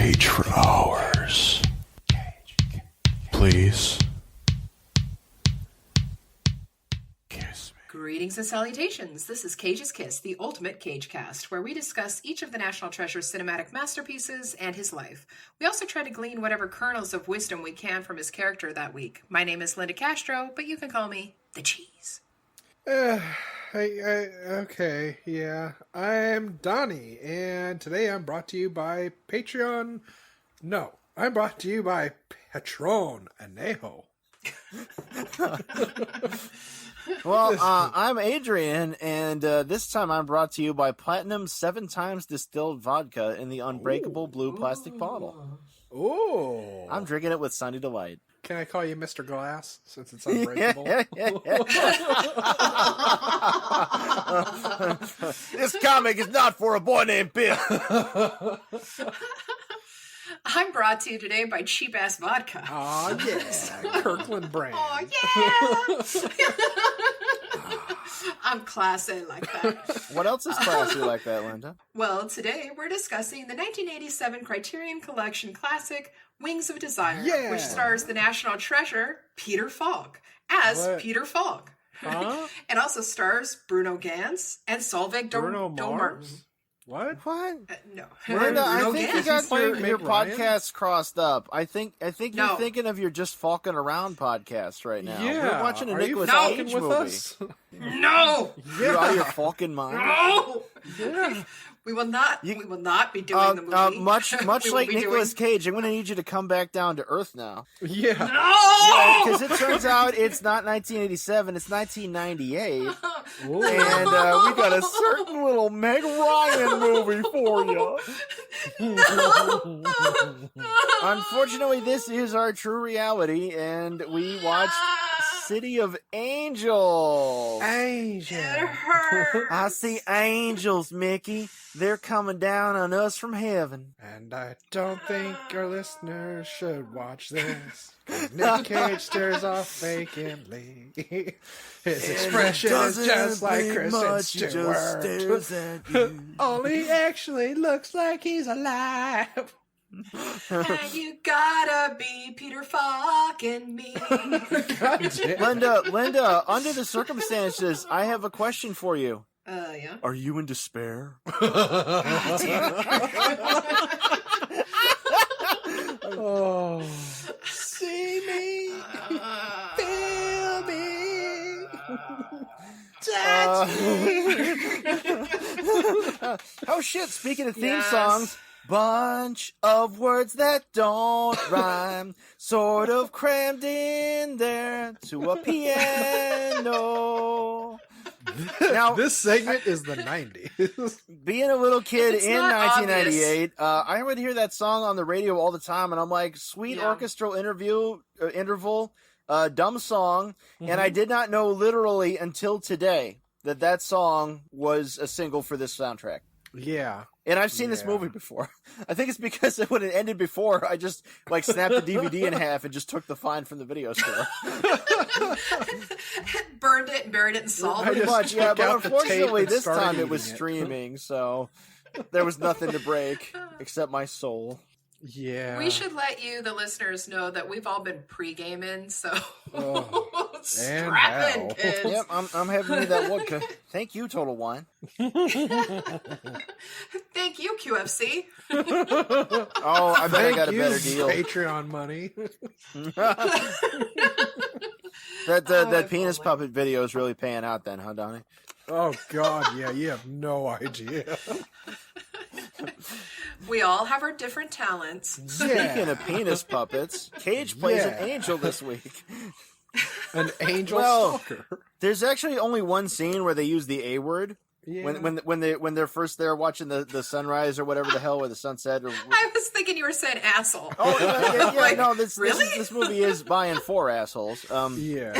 cage for hours. Please. Kiss me. Greetings and salutations. This is Cage's Kiss, the ultimate Cage cast, where we discuss each of the National Treasure's cinematic masterpieces and his life. We also try to glean whatever kernels of wisdom we can from his character that week. My name is Linda Castro, but you can call me The Cheese. Okay, yeah. I'm Donnie, and today I'm brought to you by Patreon. No, I'm brought to you by Patron Anejo. Well, I'm Adrian, and this time I'm brought to you by Platinum 7 times distilled vodka in the unbreakable blue plastic bottle. Ooh. I'm drinking it with Sunny Delight. Can I call you Mr. Glass, since it's unbreakable? This comic is not for a boy named Bill. I'm brought to you today by Cheap Ass Vodka. Aw, yeah. Kirkland brand. Oh, yeah! I'm classy like that. What else is classy like that, Linda? Well, today we're discussing the 1987 Criterion Collection classic, Wings of Desire, Yeah. which stars the national treasure, Peter Falk, as What? Peter Falk. Huh? It also stars Bruno Ganz and Solveig Bruno Domer. Mars? What? What? No. Linda, I Bruno think you Ganz. got playing your Meg Ryan? podcasts crossed up. I think No. you're thinking of your Just Falking Around podcast right now. Yeah. We're watching a Are Nicolas you talking Cage with movie. us? No! You're out of your fucking mind. No! Yeah. We will not be doing the movie. Much We will like be Nicolas doing... Cage, I'm going to need you to come back down to earth now. Yeah. No! Because it turns out it's not 1987, it's 1998. Ooh. And we got a certain little Meg Ryan movie for you. Unfortunately, this is our true reality, and we watched City of Angels. Angel. It hurts. I see angels, Mickey. They're coming down on us from heaven. And I don't think our listeners should watch this. 'Cause Nick Cage stares off vacantly. His expression is just like Kristen Stewart. Only he actually looks like he's alive. And you gotta be Peter fucking me. God damn. Linda, under the circumstances, I have a question for you. Yeah. Are you in despair? Oh. See me. Feel me. Touch Oh shit, speaking of theme Yes. songs, bunch of words that don't rhyme, sort of crammed in there to a piano. Now, This segment is the 90s. being a little kid It's in not 1998, I would hear that song on the radio all the time, and I'm like, sweet Yeah. orchestral interval, dumb song, and I did not know literally until today that song was a single for this soundtrack. Yeah. And I've seen this Yeah. movie before. I think it's because when it ended before, I just like snapped the DVD in half and just took the fine from the video store. Burned it and buried it in salt. I Pretty just much, yeah. took But out the tape unfortunately, and this started time it was eating it. streaming, so there was nothing to break except my soul. Yeah. We should let you, the listeners, know that we've all been pre-gaming, so Oh, strap in, how. kids. Yep, I'm having me that vodka. Thank you, Total Wine. Thank you, QFC. Oh, I bet I got a Thank better you, deal. Patreon money. That penis puppet video is really paying out then, huh, Donnie? Oh, God, yeah, you have no idea. We all have our different talents. Speaking of penis puppets, Cage plays Yeah. an angel this week. An angel Well, stalker. There's actually only one scene where they use the A word. Yeah. When they're first there watching the sunrise or whatever the hell, or the sunset. Or, I was thinking you were saying asshole. oh yeah, Like, no, this really? this movie is by and for assholes. Yeah.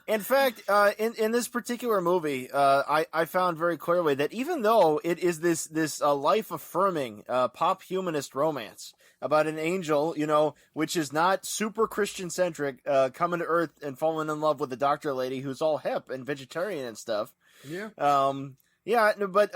In fact, in this particular movie, I found very clearly that even though it is this life affirming pop humanist romance about an angel, which is not super Christian centric, coming to Earth and falling in love with a doctor lady who's all hip and vegetarian and stuff. Yeah. Yeah, no, but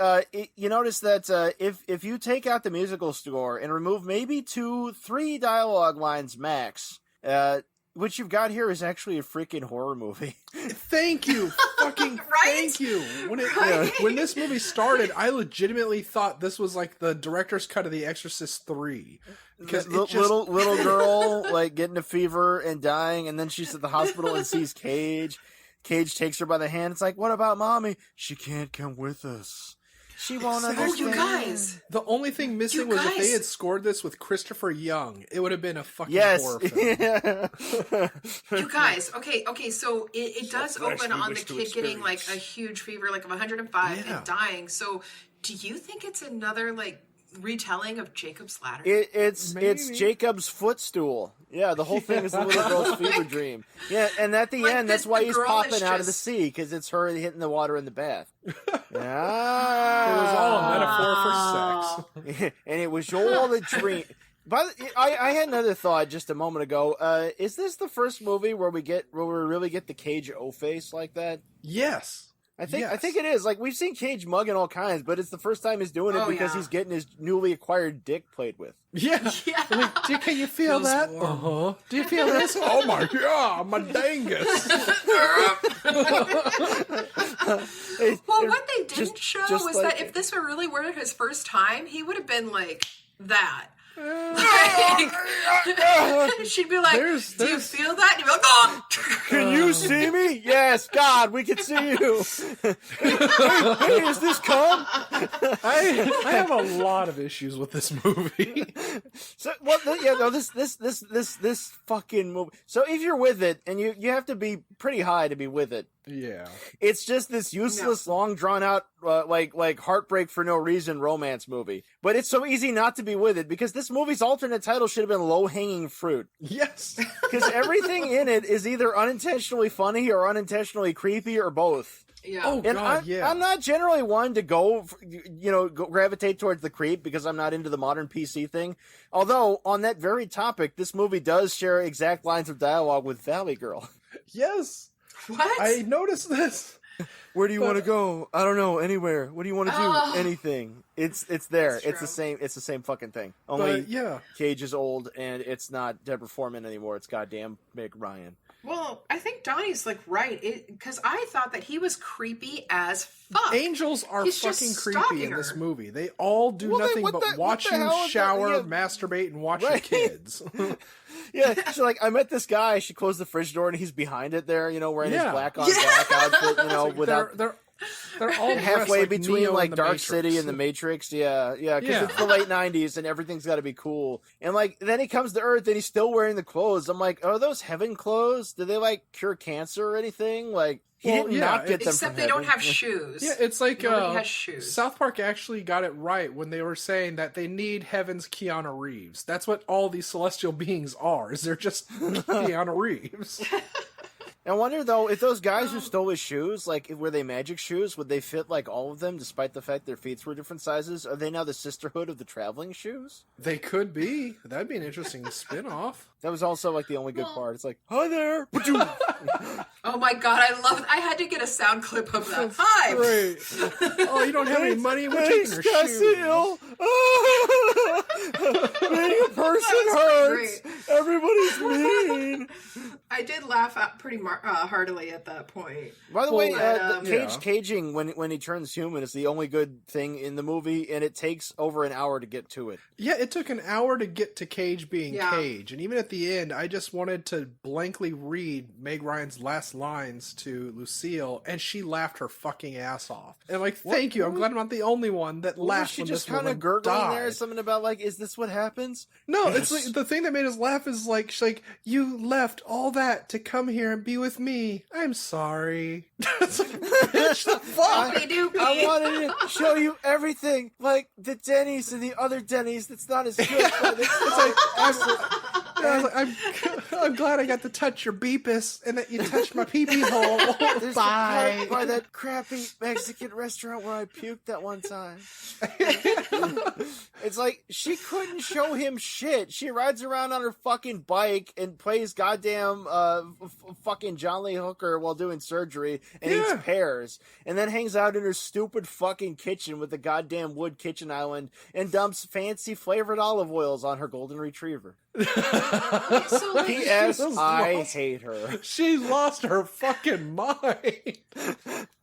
you notice that if you take out the musical score and remove maybe 2-3 dialogue lines max, what you've got here is actually a freaking horror movie. Thank you, fucking thank you. When this movie started, I legitimately thought this was like the director's cut of The Exorcist 3. Because little girl like getting a fever and dying, and then she's at the hospital and sees Cage. Cage takes her by the hand. It's like, what about mommy? She can't come with us. She won't understand. Oh, you guys! The only thing missing was if they had scored this with Christopher Young, it would have been a fucking horror film. Yeah. You guys, okay, so it does open on the kid getting like a huge fever, like of 105 and dying. So do you think it's another like retelling of Jacob's Ladder? It's Jacob's footstool. Yeah, the whole thing is the little girl's fever dream. Yeah, and at the Like end, that's why he's popping out of the sea, because it's her hitting the water in the bath. It was all a metaphor for sex. And it was all a dream. But I had another thought just a moment ago. Is this the first movie where we really get the Cage O-face like that? Yes. I think it is. Like, we've seen Cage mugging all kinds, but it's the first time he's doing it because he's getting his newly acquired dick played with. Yeah. Like, can you feel that? Uh-huh. Do you feel this? Oh my god, my dangus. Well, what they didn't show was that if this were really his first time, he would have been like that. She'd be like, do you feel that? And you'd be like, oh! Can you see me? Yes, God, we can see you. Hey, is this cum? I have a lot of issues with this movie. So, this fucking movie. So if you're with it, and you have to be pretty high to be with it. Yeah. It's just this useless, long drawn out, like heartbreak for no reason romance movie. But it's so easy not to be with it because this movie's alternate title should have been Low Hanging Fruit. Yes. Because everything in it is either unintentionally funny or unintentionally creepy or both. Yeah. Oh, and God, I'm not generally one to go gravitate towards the creep because I'm not into the modern PC thing. Although, on that very topic, this movie does share exact lines of dialogue with Valley Girl. Yes. What? I noticed this. Where do you want to go? I don't know. Anywhere. What do you want to do? Anything. It's there. It's the same. It's the same fucking thing. Only Cage is old and it's not Deborah Foreman anymore. It's goddamn Meg Ryan. Well, I think Donnie's like right because I thought that he was creepy as fuck. Angels are fucking creepy in this movie. They all do nothing but watch you shower, masturbate, and watch your kids. Yeah, she's like, I met this guy. She closed the fridge door and he's behind it there, wearing his black on black outfit, without. They're all halfway like between Neo like and Dark Matrix. City and the Matrix. Yeah, because it's the late 90s and everything's got to be cool. And like then he comes to Earth and he's still wearing the clothes. I'm like, are those heaven clothes? Do they like cure cancer or anything? Like he did not get them except from they heaven. don't have shoes. Yeah, it's like nobody has shoes. South Park actually got it right when they were saying that they need heaven's Keanu Reeves. That's what all these celestial beings are. Is they're just Keanu Reeves. I wonder though if those guys who stole his shoes, like were they magic shoes? Would they fit like all of them, despite the fact their feet were different sizes? Are they now the sisterhood of the traveling shoes? They could be. That'd be an interesting spin-off. That was also like the only good part. It's like, hi there. Oh my god, I had to get a sound clip of that. Hi. Great. Oh, you don't have any money? We're taking your shoes. Being a person hurts. Everybody's mean. I did laugh out pretty heartily at that point. By the way, the caging when he turns human is the only good thing in the movie, and it takes over an hour to get to it. Yeah, it took an hour to get to Cage being Cage, and even at the end, I just wanted to blankly read Meg Ryan's last lines to Lucille, and she laughed her fucking ass off. And like, thank you. I'm glad I'm not the only one that laughed when this woman died. She just kind of gurgling there, something about like, is this what happens? No, it's like the thing that made us laugh is like, she's like, you left all that to come here and be with me. I'm sorry. It's like, bitch, the fuck? I wanted to show you everything, like the Denny's and the other Denny's that's not as good. But it's like, I'm glad I got to touch your beepus and that you touched my pee-pee hole. Bye. By that crappy Mexican restaurant where I puked that one time. It's like, she couldn't show him shit. She rides around on her fucking bike and plays goddamn fucking John Lee Hooker while doing surgery and eats pears. And then hangs out in her stupid fucking kitchen with the goddamn wood kitchen island and dumps fancy flavored olive oils on her golden retriever. So, like, P.S. I hate her. She lost her fucking mind.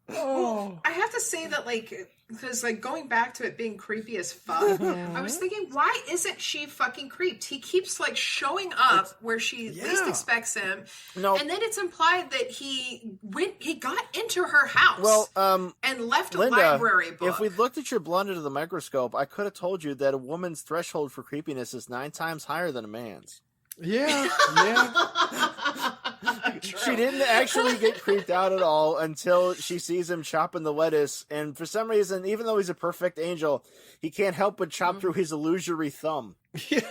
Well, I have to say that, like, because, like, going back to it being creepy as fuck, I was thinking, why isn't she fucking creeped? He keeps, like, showing up where she least expects him. No. And then it's implied that he got into her house. And left Linda, a library book. If we looked at your blood under the microscope, I could have told you that a woman's threshold for creepiness is 9 times higher than a man's. Yeah. She didn't actually get creeped out at all until she sees him chopping the lettuce, and for some reason, even though he's a perfect angel, he can't help but chop through his illusory thumb. Yeah.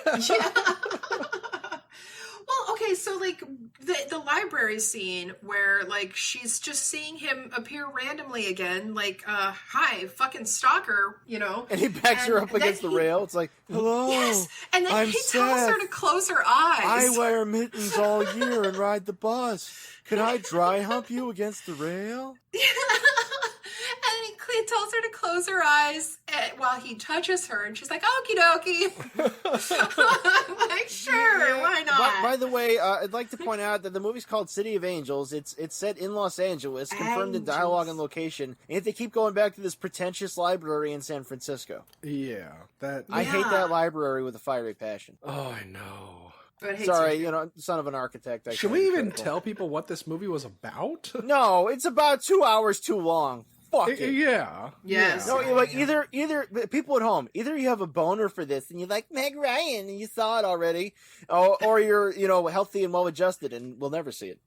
Well, okay, so, like, the library scene where, like, she's just seeing him appear randomly again, like, hi, fucking stalker, you know? And he backs her up against the rail. It's like, hello. Yes, and then he tells her to close her eyes. I wear mittens all year and ride the bus. Could I dry hump you against the rail? And he tells her to close her eyes while he touches her, and she's like, okie dokie. I'm like, sure, why not? By the way, I'd like to point out that the movie's called City of Angels. It's set in Los Angeles, confirmed in dialogue and location, and they keep going back to this pretentious library in San Francisco. Yeah. I hate that library with a fiery passion. Oh, I know. Sorry, son of an architect. Should we even tell people what this movie was about? No, it's about 2 hours too long. Fuck it. Yeah. Yes. No, like either people at home, either you have a boner for this and you like Meg Ryan and you saw it already, or you're healthy and well adjusted and we'll never see it.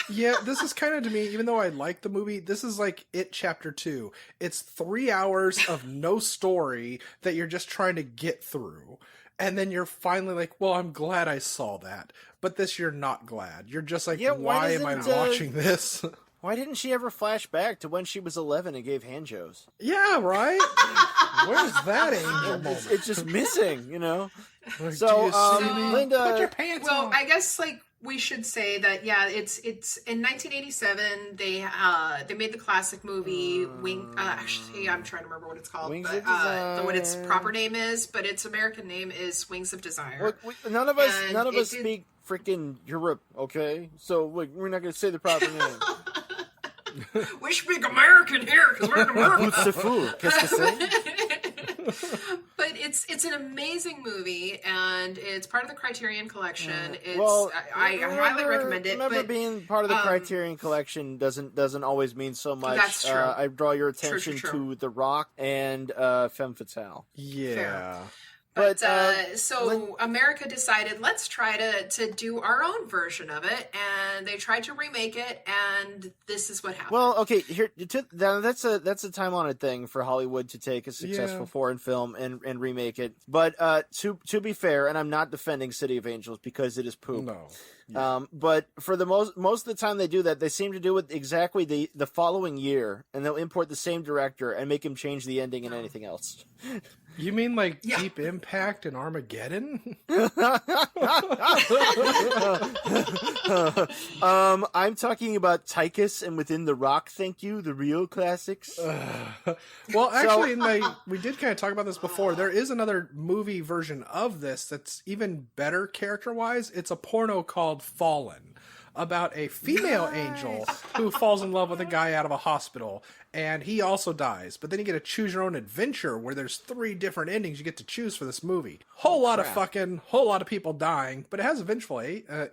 Yeah, this is kind of, to me, even though I like the movie, this is like It Chapter 2. It's 3 hours of no story that you're just trying to get through. And then you're finally like, well, I'm glad I saw that. But this, you're not glad. You're just like, why am I watching this? Why didn't she ever flash back to when she was 11 and gave hand shows? Yeah, right? Where's that angel moment? It's just missing, Like, So, Linda, put your pants on. Well, I guess, like, we should say that, yeah, it's in 1987 they made the classic movie actually I'm trying to remember what it's called, Wings but of Desire. what its proper name is, but its American name is Wings of Desire. none of us speak freaking Europe, okay? So we're not going to say the proper name. We speak American here because we're in America. Qu'est-ce que c'est? But it's an amazing movie, and it's part of the Criterion Collection. I highly recommend it. Remember, being part of the Criterion Collection doesn't always mean so much. That's true. I draw your attention True. to The Rock and Femme Fatale. Yeah. Fair. But America decided, let's try to do our own version of it, and they tried to remake it, and this is what happened. Well, okay, that's a time-honored thing for Hollywood to take a successful foreign film and remake it. But to be fair, and I'm not defending City of Angels because it is poop. No. Yeah. But for the most of the time they do that, they seem to do it exactly the following year, and they'll import the same director and make him change the ending and anything else. You mean like Deep Impact and Armageddon? I'm talking about Tychus and Within the Rock, thank you, the real classics. Well, actually, we did kind of talk about this before. There is another movie version of this that's even better character-wise. It's a porno called Fallen, about a female angel who falls in love with a guy out of a hospital, and he also dies. But then you get to choose your own adventure where there's 3 different endings you get to choose for this movie. Whole lot of people dying, but it has a vengeful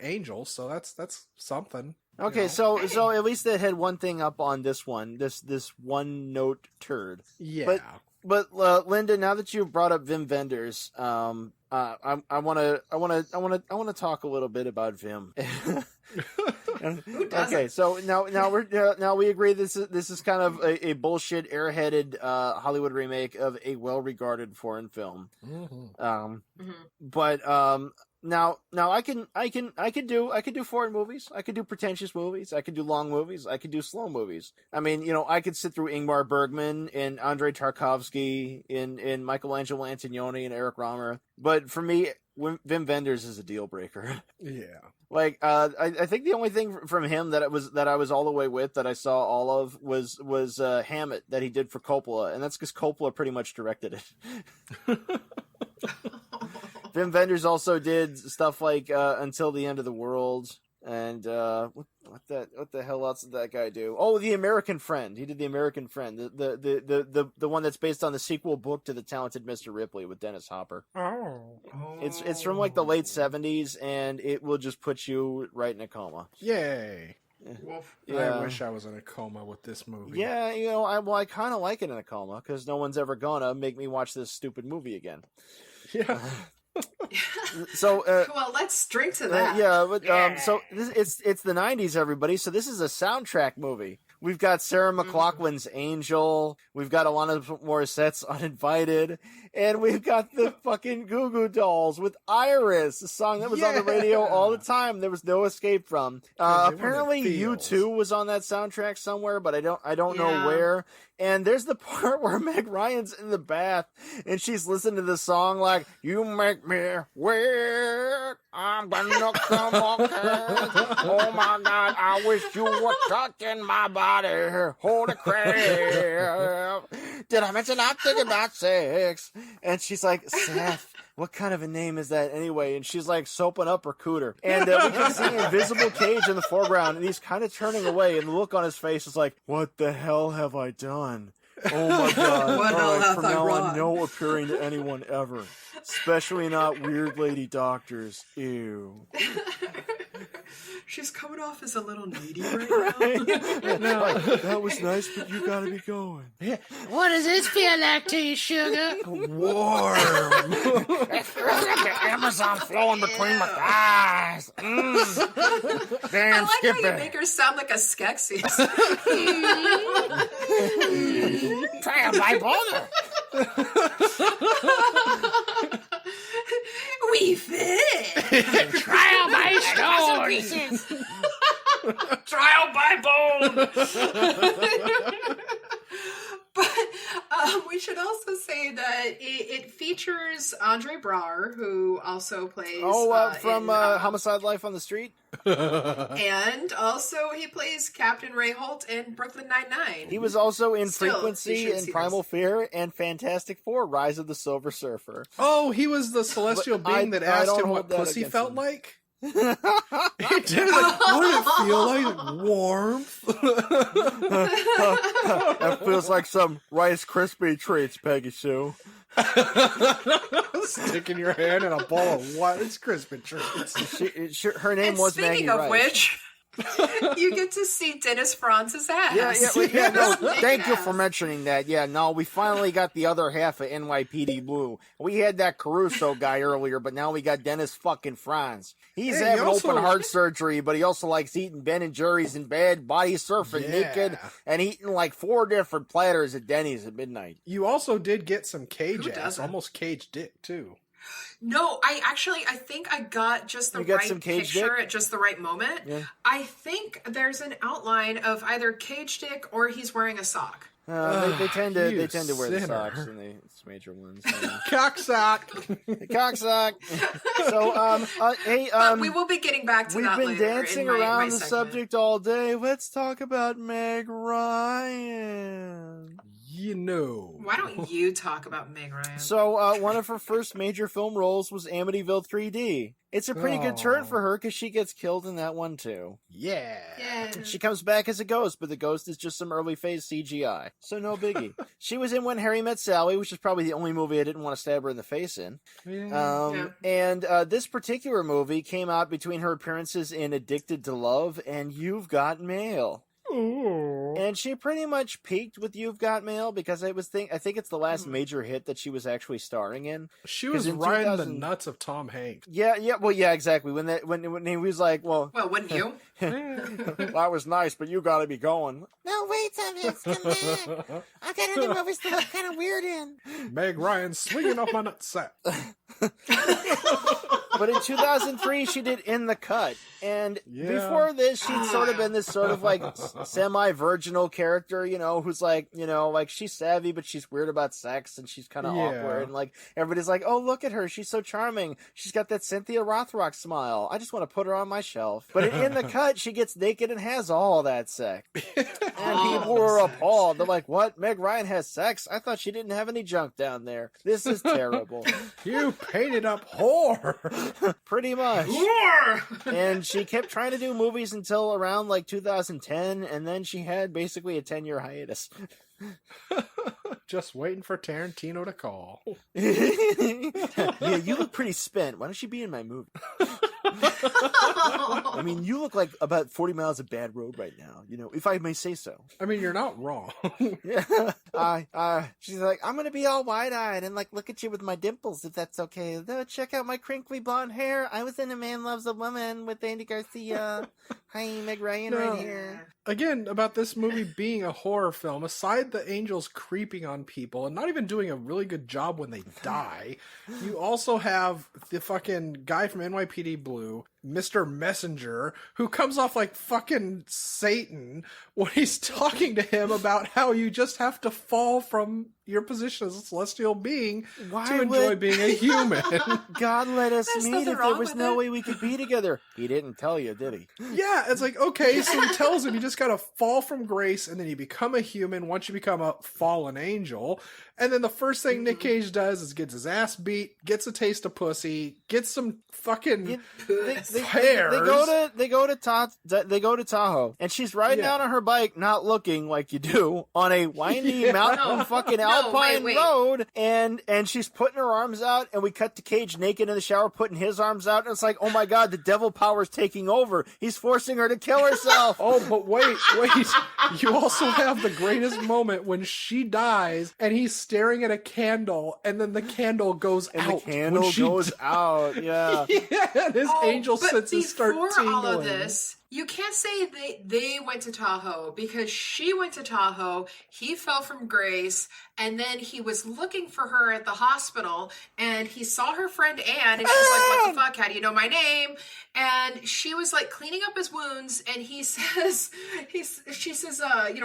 angel, so that's something. Okay, so at least they had one thing up on this one, this one note turd. Yeah. But Linda, now that you've brought up Wim Wenders, I want to talk a little bit about Wim. Okay, so now we agree this is kind of a bullshit, airheaded Hollywood remake of a well-regarded foreign film. Mm-hmm. But Now I could do foreign movies. I could do pretentious movies. I could do long movies. I could do slow movies. I mean, I could sit through Ingmar Bergman and Andrei Tarkovsky and Michelangelo Antonioni and Eric Rohmer. But for me, Wim Wenders is a deal breaker. Yeah. Like, I think the only thing from him that I was all the way with, that I saw all of, was Hammett, that he did for Coppola, and that's because Coppola pretty much directed it. Wim Wenders also did stuff like Until the End of the World, and what the hell else did that guy do? Oh, The American Friend. He did The American Friend, the one that's based on the sequel book to The Talented Mr. Ripley with Dennis Hopper. Oh. It's from like the late 70s, and it will just put you right in a coma. Yay. Wolf. I wish I was in a coma with this movie. Yeah, I kind of like it in a coma, because no one's ever gonna make me watch this stupid movie again. Yeah. So, well, let's drink to that. So it's the 90s, everybody. So this is a soundtrack movie. We've got Sarah McLachlan's Angel. We've got Alanis Morissette's Uninvited. And we've got the fucking Goo Goo Dolls with Iris, a song that was on the radio all the time. There was no escape from. Apparently U2 was on that soundtrack somewhere, but I don't know where. And there's the part where Meg Ryan's in the bath and she's listening to the song like, "You make me wet, I'm gonna come walking. Oh my God, I wish you were touching my body. Holy crap. Did I mention I'm thinking about sex?" And she's like, "Seth, what kind of a name is that anyway?" And she's like soaping up her cooter. And we can see Invisible Cage in the foreground, and he's kind of turning away, and the look on his face is like, "What the hell have I done? Oh my God. What All right, have from I now wrought?" on, no appearing to anyone ever. Especially not weird lady doctors. Ew." She's coming off as a little needy right now. No, that was nice, but you gotta be going. What does this feel like to you, sugar? Warm. It's like the Amazon flowing between my thighs. Damn, I like how you Skippy. make her sound like a Skeksis. Try a bipolar. We fit. Trial by stone. Trial by bone. But we should also say that it features Andre Braugher, who also plays from Homicide: Life on the Street. and also he plays Captain Ray Holt in Brooklyn Nine-Nine. He was also in Still, you Frequency should and see Primal this. Fear and Fantastic Four: Rise of the Silver Surfer. Oh, he was the celestial But being that I asked don't him hold what that pussy against felt him. like? He did it like, what did it feel like? Warmth? That feels like some Rice Krispie treats, Peggy Sue. Sticking your hand in a bowl of what? It's Crispin treats. Her name And was speaking Maggie of Rice. which, you get to see Dennis Franz's ass. Thank you for mentioning that. Yeah, no, we finally got the other half of NYPD Blue. We had that Caruso guy earlier, but now we got Dennis fucking Franz. He's Hey, having he also- open heart surgery, but he also likes eating Ben and Jerry's in bed, body surfing Yeah. naked, and eating like 4 different platters at Denny's at midnight. You also did get some cage Who ass, doesn't? almost cage dick too. No, I think I got just the You got right some cage picture dick? at just the right moment. Yeah. I think there's an outline of either cage dick or he's wearing a sock. They tend to you wear the sinner. socks and the major ones. Cocksock. Cocksock. So, hey, But we will be getting back to we've that been later dancing in my around the segment. subject all day. Let's talk about Meg Ryan. You know. Why don't you talk about Meg Ryan? So, one of her first major film roles was Amityville 3D. It's a pretty good turn for her because she gets killed in that one too. Yeah. Yeah. She comes back as a ghost, but the ghost is just some early phase CGI. So no biggie. She was in When Harry Met Sally, which is probably the only movie I didn't want to stab her in the face in. And this particular movie came out between her appearances in Addicted to Love and You've Got Mail. Ooh. And she pretty much peaked with You've Got Mail because I think it's the last major hit that she was actually starring in. She was riding the nuts of Tom Hanks. Yeah, well, yeah, exactly. When he was like, well, wouldn't you? that was nice, but you got to be going. No, wait, Tom Hanks, come back. I got other movies to look kind of weird in. Meg Ryan swinging off my nutsack. But in 2003, she did In the Cut. And before this, she'd sort of been this sort of like semi-virginal character, who's like, like she's savvy, but she's weird about sex and she's kind of awkward. And like, everybody's like, oh, look at her. She's so charming. She's got that Cynthia Rothrock smile. I just want to put her on my shelf. But in The Cut, she gets naked and has all that sex. And people were appalled. They're like, what? Meg Ryan has sex? I thought she didn't have any junk down there. This is terrible. You painted up whore. Pretty much. Whore! And she kept trying to do movies until around like 2010, and then she had basically a 10-year hiatus. Just waiting for Tarantino to call. Yeah, you look pretty spent. Why don't you be in my movie? I mean, you look like about 40 miles of bad road right now, if I may say so. I mean, you're not wrong. Yeah. She's like, I'm going to be all wide-eyed and like look at you with my dimples, if that's okay. Though, check out my crinkly blonde hair. I was in A Man Loves a Woman with Andy Garcia. Hi, Meg Ryan right here. Again, about this movie being a horror film, aside the angels creeping on people and not even doing a really good job when they die, you also have the fucking guy from NYPD Blue, Mr. Messenger, who comes off like fucking Satan when he's talking to him about how you just have to fall from your position as a celestial being to enjoy being a human. God let us There's meet nothing if there wrong was with no it. way we could be together. He didn't tell you, did he? Yeah, it's like, okay, so he tells him you just gotta fall from grace and then you become a human once you become a fallen angel. And then the first thing Nick Cage does is gets his ass beat, gets a taste of pussy, gets some fucking hairs. They go to Tahoe, and she's riding out on her bike, not looking like you do, on a windy mountain fucking alpine road, and she's putting her arms out, and we cut to Cage naked in the shower, putting his arms out, and it's like, oh my god, the devil power's taking over. He's forcing her to kill herself. Oh, but wait. You also have the greatest moment when she dies, and he's staring at a candle, and then the candle goes out. The candle goes out, yeah. Yeah, and his angel senses start tingling. Before all of this, you can't say they went to Tahoe, because she went to Tahoe, he fell from grace, and then he was looking for her at the hospital, and he saw her friend Anne, and she's like, what the fuck, how do you know my name? And she was like cleaning up his wounds, and she says,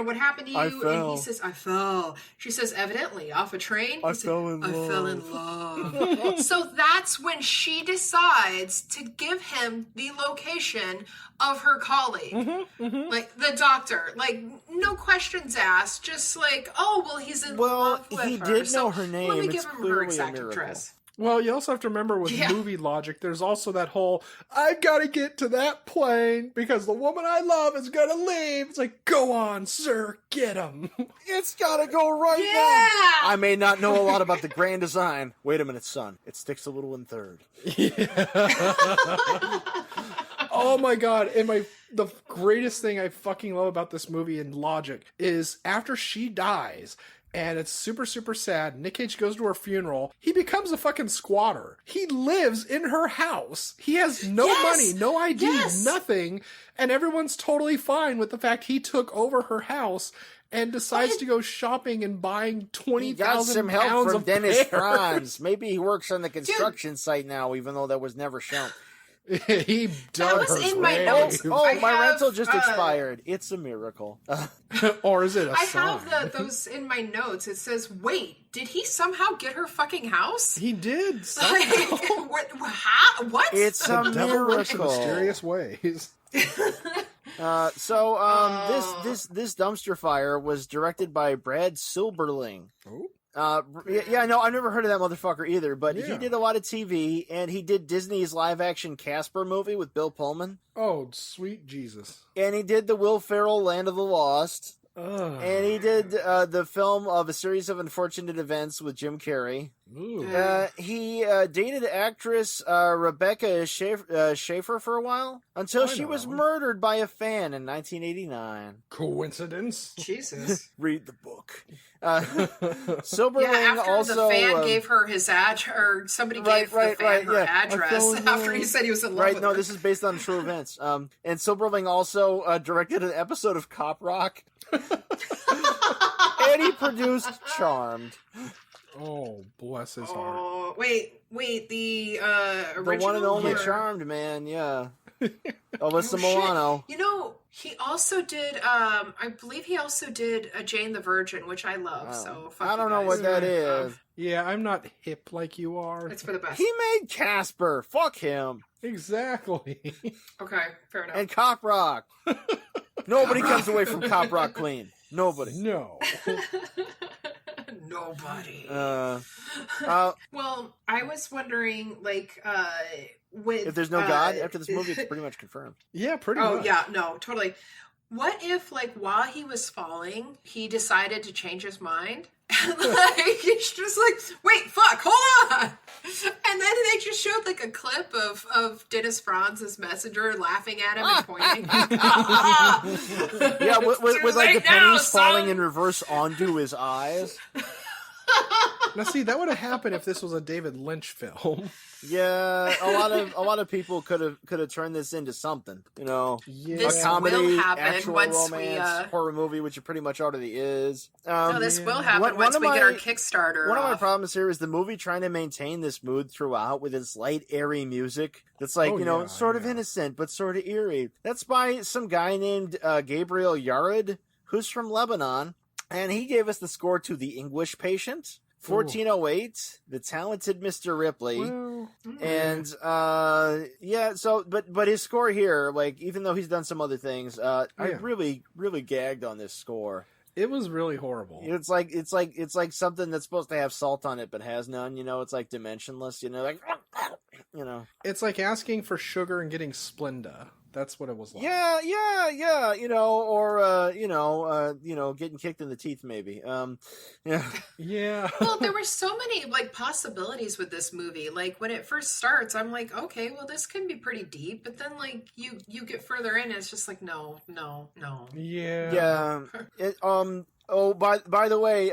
what happened to you? I fell. And he says, I fell. She says, evidently, off a train? I fell in love. So that's when she decides to give him the location of her colleague. Like, the doctor. Like, no questions asked. Just like, oh, well, he's in love with her. He did know her name. Let me It's give him her clearly exact a miracle. address. Well, you also have to remember with movie logic, there's also that whole, I've got to get to that plane because the woman I love is going to leave. It's like, go on, sir, get him. It's got to go right now. I may not know a lot about the grand design. Wait a minute, son. It sticks a little in third. Oh my god, and the greatest thing I fucking love about this movie in logic is after she dies, and it's super, super sad, Nick Cage goes to her funeral, he becomes a fucking squatter. He lives in her house. He has no money, no ID, nothing, and everyone's totally fine with the fact he took over her house and decides to go shopping and buying 20,000 got some pounds help from of Dennis pears. Franz. Maybe he works on the construction site now, even though that was never shown. He dug was her in my grave. notes. Oh, my have, rental just expired. It's a miracle. Or is it a I sign? have those in my notes. It says, wait, did he somehow get her fucking house? He did. Like, what? It's a The devil works in miracle. mysterious ways. This dumpster fire was directed by Brad Silberling. Oh. No, I've never heard of that motherfucker either, but he Yeah. did a lot of TV, and he did Disney's live-action Casper movie with Bill Pullman, Oh, sweet Jesus. and he did the Will Ferrell Land of the Lost, and he did the film of A Series of Unfortunate Events with Jim Carrey. Ooh. He dated actress Rebecca Schaefer for a while until she was murdered by a fan in 1989. Coincidence? Jesus. Read the book. Silberling after also the fan gave her his address, or somebody gave the fan her address after he said he was in love with her. This is based on true events. And Silberling also directed an episode of Cop Rock. And he produced Charmed. Oh, bless his heart. Oh, wait, the original? The one and only Charmed, man, yeah. Alyssa Milano. You know, he also did, I believe he also did Jane the Virgin, which I love, so fuck I don't you know guys. what that is. Yeah, I'm not hip like you are. It's for the best. He made Casper. Fuck him. Exactly. Okay, fair enough. And Cop Rock. Nobody comes away from Cop Rock clean. Nobody. No. Nobody. Well, I was wondering, like, if there's no God after this movie, it's pretty much confirmed. Yeah, pretty much. Oh, yeah, no, totally. What if, like, while he was falling, he decided to change his mind? And, like, he's just like, wait, fuck, hold on! And then they just showed, like, a clip of Dennis Franz's messenger laughing at him and pointing. Yeah, with like the pennies falling in reverse onto his eyes. Now, see, that would have happened if this was a David Lynch film. Yeah, a lot of people could have turned this into something, you know, This a comedy, will happen actual once romance, horror movie, which it pretty much already is. No, this will happen once we get our Kickstarter. One of my problems here is the movie trying to maintain this mood throughout with its light, airy music. That's like, sort of innocent, but sort of eerie. That's by some guy named Gabriel Yared, who's from Lebanon. And he gave us the score to The English Patient, 1408, The Talented Mr. Ripley. Well, and, but his score here, like, even though he's done some other things, I really, really gagged on this score. it was really horrible. It's like something that's supposed to have salt on it but has none, you know, it's like dimensionless, you know, like, you know. It's like asking for sugar and getting Splenda. That's what it was like. Yeah, you know, or getting kicked in the teeth, maybe. Yeah. Well, there were so many like possibilities with this movie. Like when it first starts, I'm like, okay, well, this can be pretty deep. But then, like you get further in, and it's just like, no. Yeah. Yeah. Oh, by the way,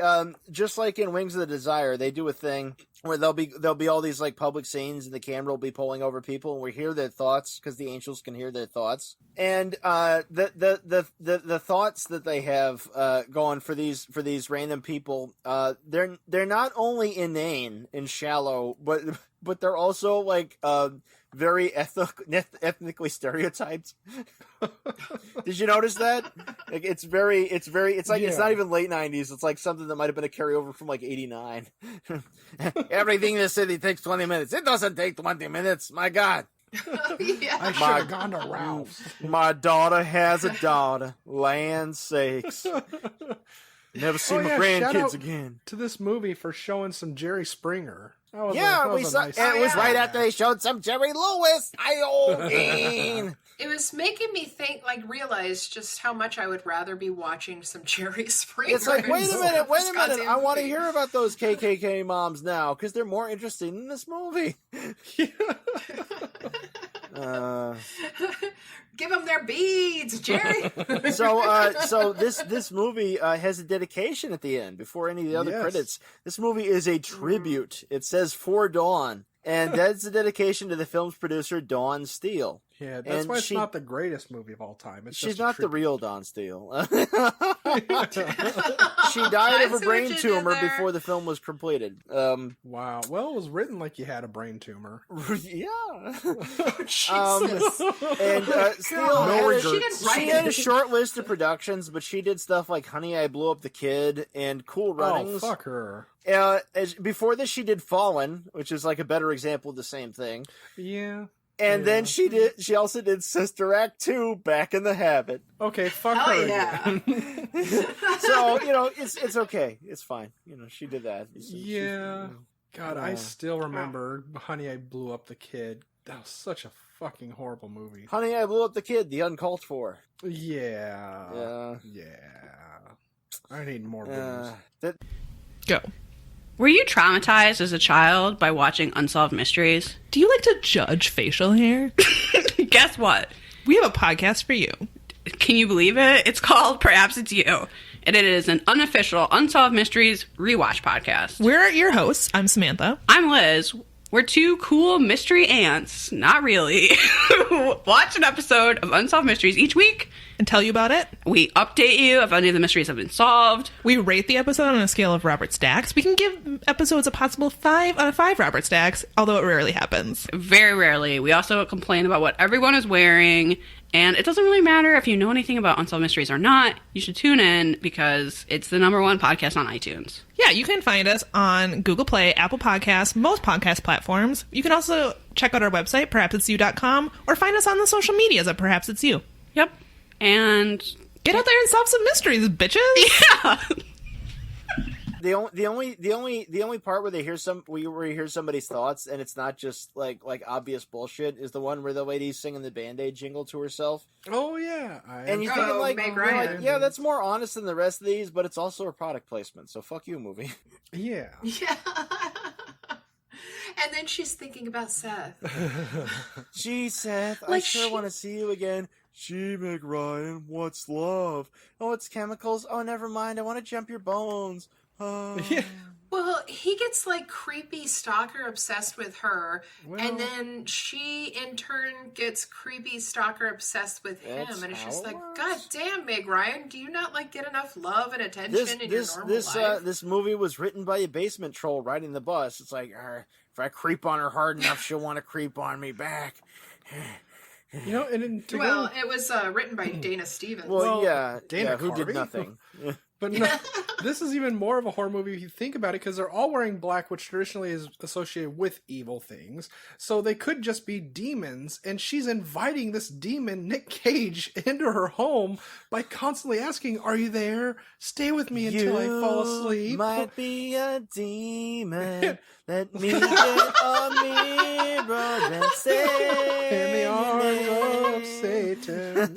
just like in Wings of the Desire, they do a thing where there'll be all these like public scenes, and the camera will be pulling over people, and we hear their thoughts because the angels can hear their thoughts. And the thoughts that they have going for these random people, they're not only inane and shallow, but they're also like very ethnically stereotyped. Did you notice that? Like it's like it's not even late 90s. It's like something that might have been a carryover from like 89. Everything in the city takes 20 minutes. It doesn't take 20 minutes. My God. Yeah. I should have gone to Ralph's. My daughter has a daughter. Land's sakes. Never see my grandkids again. To this movie for showing some Jerry Springer. We saw. Nice it was right after they showed some Jerry Lewis. It was making me realize just how much I would rather be watching some Jerry Springer. It's like, wait a minute. I want to hear about those KKK moms now because they're more interesting in this movie. Give them their beads, Jerry. So this movie has a dedication at the end before any of the other credits. This movie is a tribute. It says "For Dawn," and that's a dedication to the film's producer, Dawn Steele. Yeah, that's why it's not the greatest movie of all time. She's not the real Dawn Steele. She died of a brain tumor before the film was completed. Wow. Well, it was written like you had a brain tumor. Yeah. Jesus. And Steele she had a short list of productions, but she did stuff like Honey, I Blew Up the Kid and Cool Runnings. Oh, fuck her. Before this, she did Fallen, which is like a better example of the same thing. Yeah. And then she also did Sister Act 2, Back in the Habit. Okay, fuck her again. So, you know, it's okay. It's fine. You know, she did that. God, I still remember Honey, I Blew Up the Kid. That was such a fucking horrible movie. Honey, I Blew Up the Kid, the uncalled for. Yeah. I need more movies. Go. Were you traumatized as a child by watching Unsolved Mysteries? Do you like to judge facial hair? Guess what? We have a podcast for you. Can you believe it? It's called Perhaps It's You. And it is an unofficial Unsolved Mysteries rewatch podcast. We're your hosts. I'm Samantha. I'm Liz. We're two cool mystery ants, not really, who watch an episode of Unsolved Mysteries each week. And tell you about it. We update you if any of the mysteries have been solved. We rate the episode on a scale of Robert Stacks. We can give episodes a possible 5 out of 5 Robert Stacks, although it rarely happens. Very rarely. We also complain about what everyone is wearing. And it doesn't really matter if you know anything about Unsolved Mysteries or not. You should tune in because it's the #1 podcast on iTunes. Yeah, you can find us on Google Play, Apple Podcasts, most podcast platforms. You can also check out our website, perhapsit'syou.com, or find us on the social medias at Perhaps It's You. Yep. And get out there and solve some mysteries, bitches. Yeah. The only part where where you hear somebody's thoughts and it's not just like obvious bullshit is the one where the lady's singing the Band-Aid jingle to herself. Oh yeah, and you're thinking like, Meg you're Ryan. like, yeah, that's more honest than the rest of these, but it's also a product placement. So fuck you, movie. Yeah. Yeah. And then she's thinking about Seth. Gee, Seth, I Like sure she- want to see you again. Gee, Meg Ryan, what's love? Oh, it's chemicals. Oh, never mind. I want to jump your bones. Yeah. Well, he gets like creepy stalker obsessed with her, Well- and then she in turn gets creepy stalker obsessed with him, That's and it's how just it like, works. God damn, Meg Ryan, do you not like get enough love and attention in your normal life? This movie was written by a basement troll riding the bus. It's like, if I creep on her hard enough, she'll want to creep on me back. You know, and then Well, it was written by Dana Stevens. Well, yeah, Dana who did Carvey? nothing. But no, this is even more of a horror movie if you think about it, because they're all wearing black, which traditionally is associated with evil things. So they could just be demons, and she's inviting this demon, Nick Cage, into her home by constantly asking, "Are you there? Stay with me until I fall asleep." Might be a demon. Let me get a mirror and say In the arms of Satan.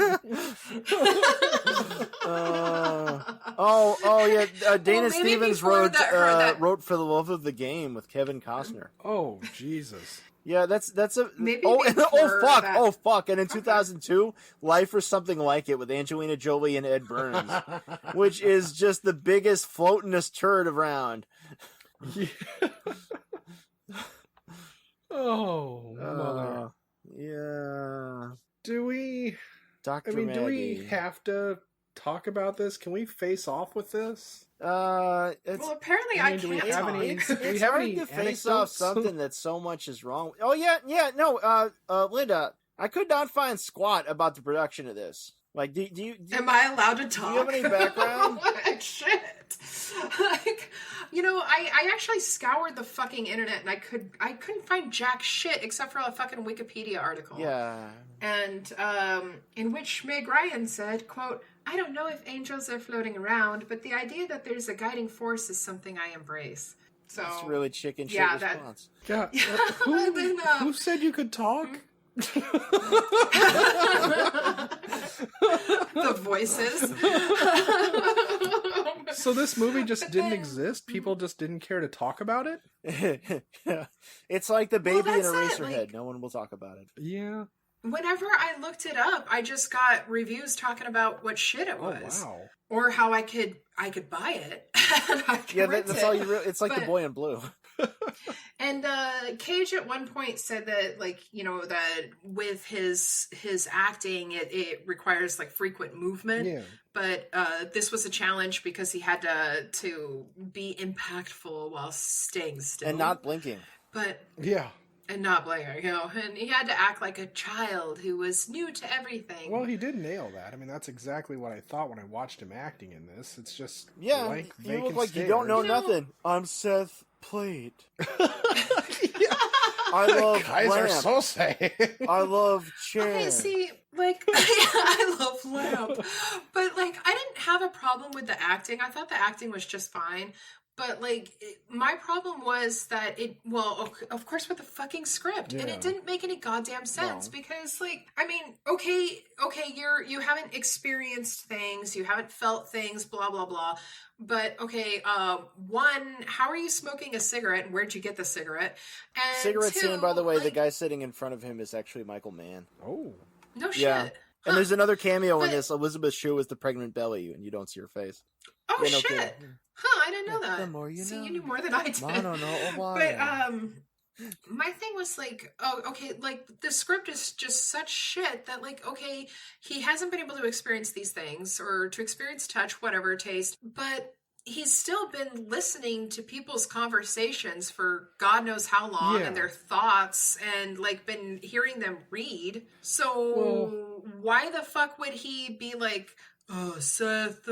Yeah. Dana maybe Stevens before wrote that- wrote For the Love of the Game with Kevin Costner. Oh, Jesus. Yeah, that's a Maybe oh before fuck that. oh fuck, and in 2002, Life or Something Like It with Angelina Jolie and Ed Burns, which is just the biggest floatingest turd around. Yeah. Oh, mother. Yeah, Do we... Dr. I mean, Maggie. do we have to talk about this? Can we face off with this? It's, well, apparently I I mean, do we can't have talk. any- it's, do we it's have hard any to face anecdotes? off something that so much is wrong. Oh yeah, no, Linda, I could not find squat about the production of this. Like, do you Am I allowed to talk? you have any background? What? Shit. Like, I actually scoured the fucking internet and I couldn't find jack shit except for a fucking Wikipedia article. Yeah. And in which Meg Ryan said, quote, "I don't know if angels are floating around, but the idea that there's a guiding force is something I embrace." So It's really chicken shit yeah, that- response. Yeah. And then, Who said you could talk? the voices. So this movie just didn't exist? People just didn't care to talk about it? It's like the baby in that's it, Eraserhead. like- No one will talk about it. Yeah. Whenever I looked it up, I just got reviews talking about what shit it Oh, was. wow. Or how I could buy it. And I could Yeah, rent that's it. all you. It's like the But- boy in blue. And Cage at one point said that, like, that with his acting, it requires like frequent movement. Yeah. But this was a challenge because he had to be impactful while staying still And not blinking. but Yeah. and not blinking, and he had to act like a child who was new to everything. Well, he did nail that. I mean, that's exactly what I thought when I watched him acting in this. It's just Yeah, blank, you vacant look like stare. you don't know You know- nothing. I'm Seth Plate. Yeah. I love Guys are lamp. so sad. I love chair. Okay, see, like, I love Lamp, but, like, I didn't have a problem with the acting. I thought the acting was just fine, But like, my problem was that of course with the fucking script, and it didn't make any goddamn sense because, like, I mean, okay, you haven't experienced things, you haven't felt things, blah blah blah. But okay, one, how are you smoking a cigarette, and where'd you get the cigarette? And Cigarette two, scene, by the way, like, the guy sitting in front of him is actually Michael Mann. Oh. no shit. Yeah. And there's another cameo in But- this. Elizabeth Shue is the pregnant belly, and you don't see her face. Oh Yeah, no shit! kidding. Huh? I didn't know that. The more you See, know. you knew more than I did. I don't know why. But my thing was like, oh, okay, like the script is just such shit that, like, okay, he hasn't been able to experience these things or to experience touch, whatever, taste, but he's still been listening to people's conversations for God knows how long, and their thoughts, and like been hearing them read. So why the fuck would he be like, Seth,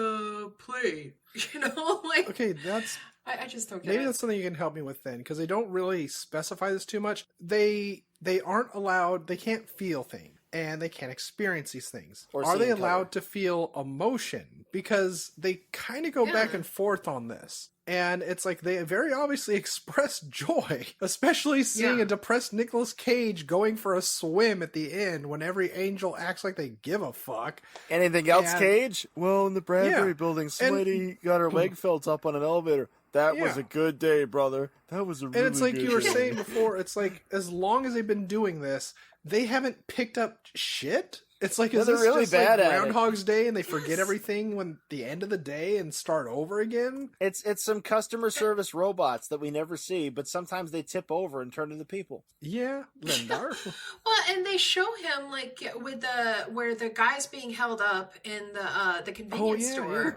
plate? You know, like, Okay, that's I just don't get maybe it. that's something you can help me with then, because they don't really specify this too much. They aren't allowed. They can't feel things, and they can't experience these things. Or Are see they in color. allowed to feel emotion? Because they kind of go back and forth on this. And it's like they very obviously express joy, especially seeing a depressed Nicolas Cage going for a swim at the end when every angel acts like they give a fuck. Anything else, And- Cage? Well, in the Bradbury Yeah. building, Smitty got her leg felt up on an elevator. That was a good day, brother. That was a really And it's like good you were day. saying before, it's like as long as they've been doing this, they haven't picked up shit. It's like, Yeah, is they're this really just bad like at it. Groundhog's Day and they forget everything when the end of the day and start over again? It's some customer service robots that we never see, but sometimes they tip over and turn into people. Yeah, Lindar. Well, and they show him like with where the guy's being held up in the convenience store.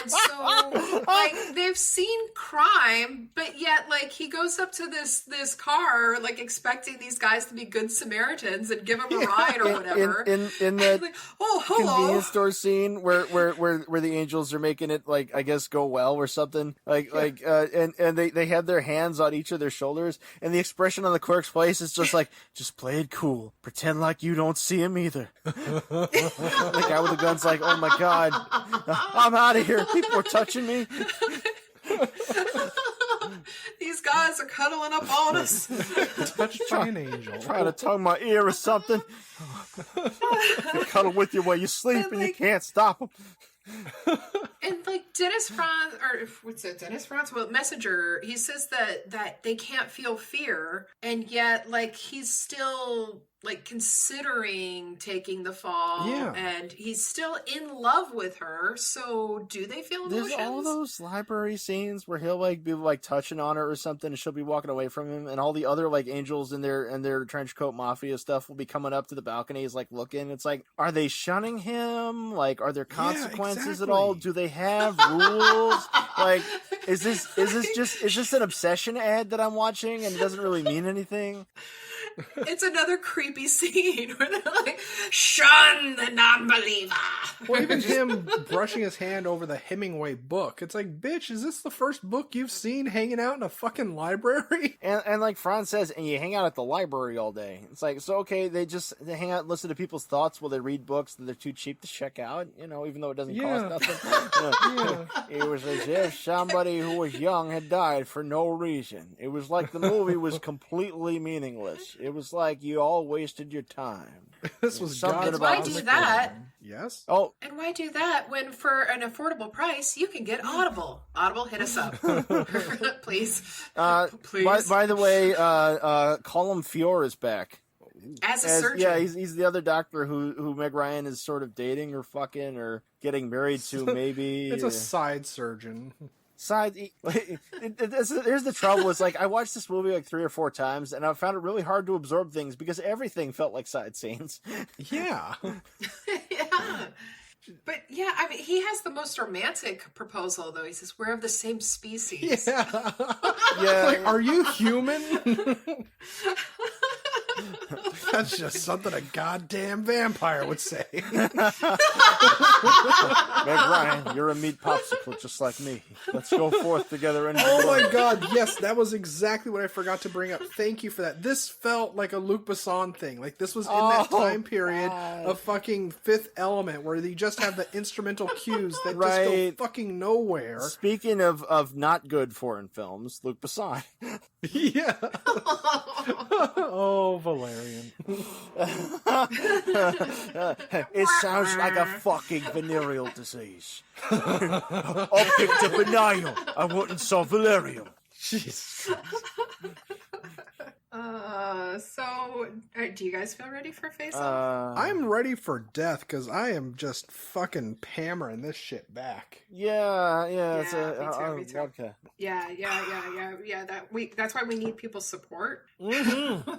And so like they've seen crime, but yet like he goes up to this car like expecting these guys to be good Samaritans and give him a ride or whatever. In that like, oh, hello. convenience store scene where the angels are making it, like, I guess, go well or something, and they have their hands on each of their shoulders, and the expression on the clerk's face is just like, just play it cool, pretend like you don't see him either. The guy with the gun's like, oh my god, I'm out of here, people are touching me. These guys are cuddling up on us. Touched by an angel. Trying to tongue my ear or something. They cuddle with you while you sleep, and you can't stop them. And like Dennis Franz, or what's it, Dennis Franz? Well, Messenger, he says that they can't feel fear, and yet like he's still like considering taking the fall, and he's still in love with her. So do they feel emotions? There's all those library scenes where he'll like be like touching on her or something, and she'll be walking away from him, and all the other like angels in their trench coat mafia stuff will be coming up to the balconies, like looking. It's like, are they shunning him? Like, are there consequences at all? Do they have rules? Like, is this an obsession ad that I'm watching and it doesn't really mean anything? It's another creepy scene where they're like, shun the non-believer. Or even him brushing his hand over the Hemingway book. It's like, bitch, is this the first book you've seen hanging out in a fucking library? And like Franz says, and you hang out at the library all day. It's like, so okay, they hang out and listen to people's thoughts while they read books that they're too cheap to check out, even though it doesn't cost nothing. It was as if somebody who was young had died for no reason. It was like the movie was completely meaningless. It was like you all wasted your time. This was something God's Why about do cosmic that? plan. Yes? Oh, And why do that when for an affordable price you can get Audible? Audible, hit us up. Please. Please. by the way, Colm Fior is back. As a surgeon. Yeah, he's the other doctor who Meg Ryan is sort of dating or fucking or getting married to, maybe. It's a side surgeon. Here's the trouble. It's like I watched this movie like 3 or 4 times, and I found it really hard to absorb things because everything felt like side scenes. Yeah. Yeah. But yeah, I mean, he has the most romantic proposal, though. He says, we're of the same species. Yeah. Yeah, Like, are you human? That's just something a goddamn vampire would say. Meg Ryan, you're a meat popsicle just like me. Let's go forth together and Oh my god, yes, that was exactly what I forgot to bring up. Thank you for that. This felt like a Luc Besson thing. Like, this was in that time period of fucking Fifth Element where you just have the instrumental cues that just go fucking nowhere. Speaking of not good foreign films, Luc Besson. Yeah. Oh, Valerian. It sounds like a fucking venereal disease. I picked up a nail. I went and saw Valerian. Jesus. Do you guys feel ready for Face Off? I'm ready for death because I am just fucking hammering this shit back. Yeah. Me too. Okay. Yeah. That's why we need people's support. Mm-hmm.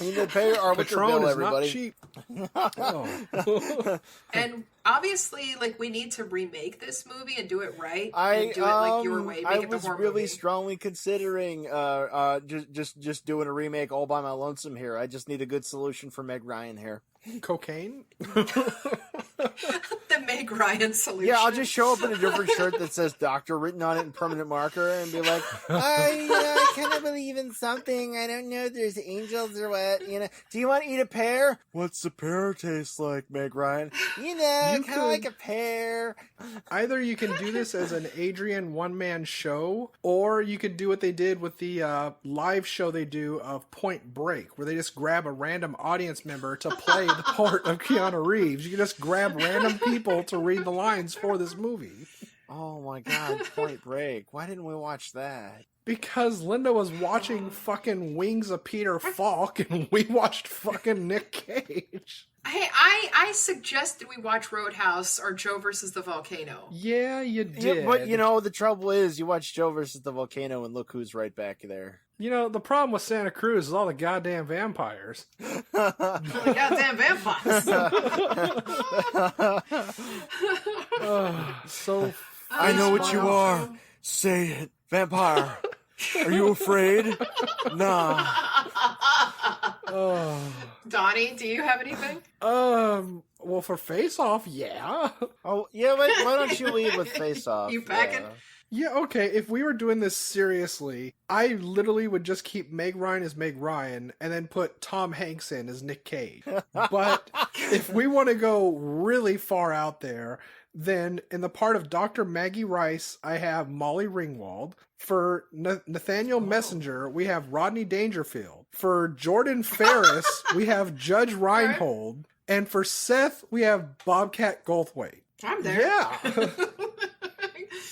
We need to pay our Patron bill, is everybody. not cheap. Oh. And obviously, like, we need to remake this movie and do it right. And do it like your way. Make it the horror movie. Strongly considering just doing a remake all by my lonesome here. I just need a good solution for Meg Ryan here. Cocaine? The Meg Ryan solution. Yeah, I'll just show up in a different shirt that says doctor written on it in permanent marker and be like, I kind of believe in something. I don't know if there's angels or what. Do you want to eat a pear? What's a pear taste like, Meg Ryan? Kind of like a pear. Either you can do this as an Adrian one-man show, or you could do what they did with the live show they do of Point Break, where they just grab a random audience member to play the part of Keanu Reeves. You can just grab random people to read the lines for this movie. Oh my god, Point Break. Why didn't we watch that? Because Linda was watching fucking Wings of Peter Falk, and we watched fucking Nick Cage. Hey, I suggested we watch Roadhouse or Joe versus the Volcano. Yeah, you did. Yeah, but the trouble is, you watch Joe versus the Volcano, and look who's right back there. The problem with Santa Cruz is all the goddamn vampires. Goddamn vampires. I know what you are. Say it. Vampire. Are you afraid? Nah. Donnie, do you have anything? Well, for Face Off, yeah. Oh, yeah, why don't you lead with Face Off? You packing? Yeah, okay, if we were doing this seriously, I literally would just keep Meg Ryan as Meg Ryan and then put Tom Hanks in as Nick Cage. But if we want to go really far out there, then in the part of Dr. Maggie Rice, I have Molly Ringwald. For Nathaniel Messenger, we have Rodney Dangerfield. For Jordan Ferris, we have Judge Reinhold. And for Seth, we have Bobcat Goldthwait. I'm there. Yeah.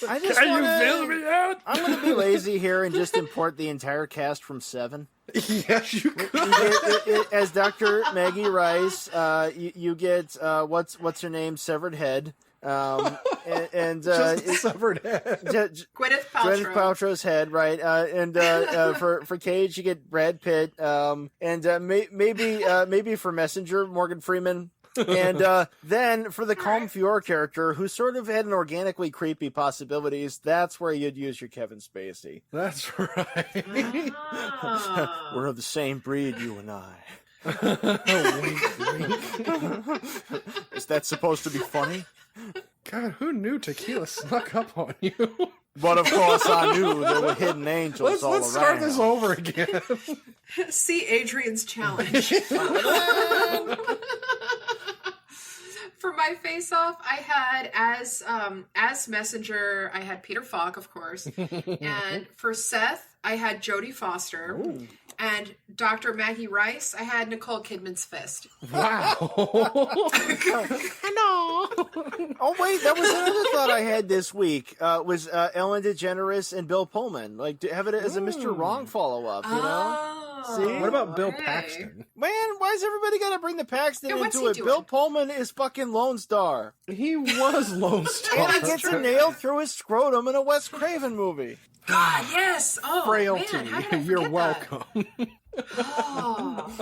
You feel me out? I'm going to be lazy here and just import the entire cast from Seven. Yes, you could. As Dr. Maggie Rice, you get what's her name, Severed Head. Just severed head. Gwyneth Paltrow. Gwyneth Paltrow's head, right? For Cage, you get Brad Pitt, maybe for Messenger, Morgan Freeman. And then for the Calm Fior character, who sort of had an organically creepy possibilities, that's where you'd use your Kevin Spacey. That's right. We're of the same breed, you and I. Wink, wink. Is that supposed to be funny? God, who knew tequila snuck up on you? But of course I knew there were hidden angels all around. Let's start this over again. See Adrian's challenge. For my face-off, I had as Messenger, I had Peter Falk, of course, and for Seth, I had Jodie Foster, and Dr. Maggie Rice, I had Nicole Kidman's fist. Wow. I know. Oh wait, that was another thought I had this week. Was Ellen DeGeneres and Bill Pullman, like, to have it as a Mr. Wrong follow-up, you know? See? What about Bill Paxton? Man, why's everybody got to bring the Paxton what's into he it? doing? Bill Pullman is fucking Lone Star. He was Lone Star. And he gets a nail through his scrotum in a Wes Craven movie. God, yes. Oh, Frailty. man, how did I You're forget welcome. Oh.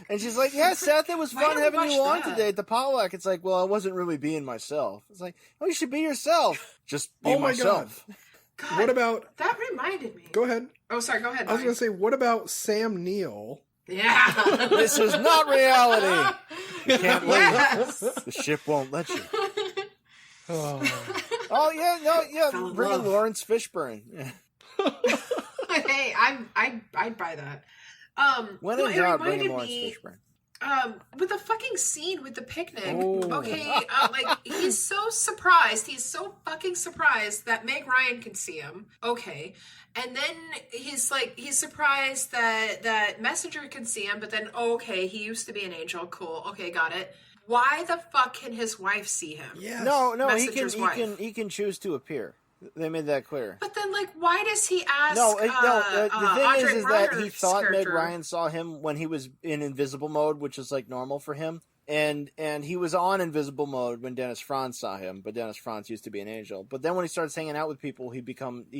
And she's like, yeah, Seth, it was Why fun don't we having you watch on that? today at the Pollock. It's like, well, I wasn't really being myself. It's like, oh, you should be yourself. Just be Oh my myself. God, What about... that reminded me. Go ahead. Oh, sorry, go ahead. I was Mike. going to say, what about Sam Neill? Yeah. This is not reality. You can't leave. Yes. The ship won't let you. Oh. Oh yeah, no, yeah. Fell in Bring in love. Lawrence Fishburne. Yeah. Hey, I'd buy that. When no, in it doubt, bring in reminded Lawrence me, Fishburne. with the fucking scene with the picnic. Oh. Okay, like he's so surprised. He's so fucking surprised that Meg Ryan can see him. Okay, and then he's surprised that Messenger can see him. But then, okay, he used to be an angel. Cool. Okay, got it. Why the fuck can his wife see him? Yes. No, Messenger's wife. he can choose to appear. They made that clear. But then, like, why does he ask? The thing Andre is that he Braugher's thought Meg character? Ryan saw him when he was in invisible mode, which is like normal for him. And he was on invisible mode when Dennis Franz saw him, but Dennis Franz used to be an angel. But then when he starts hanging out with people, he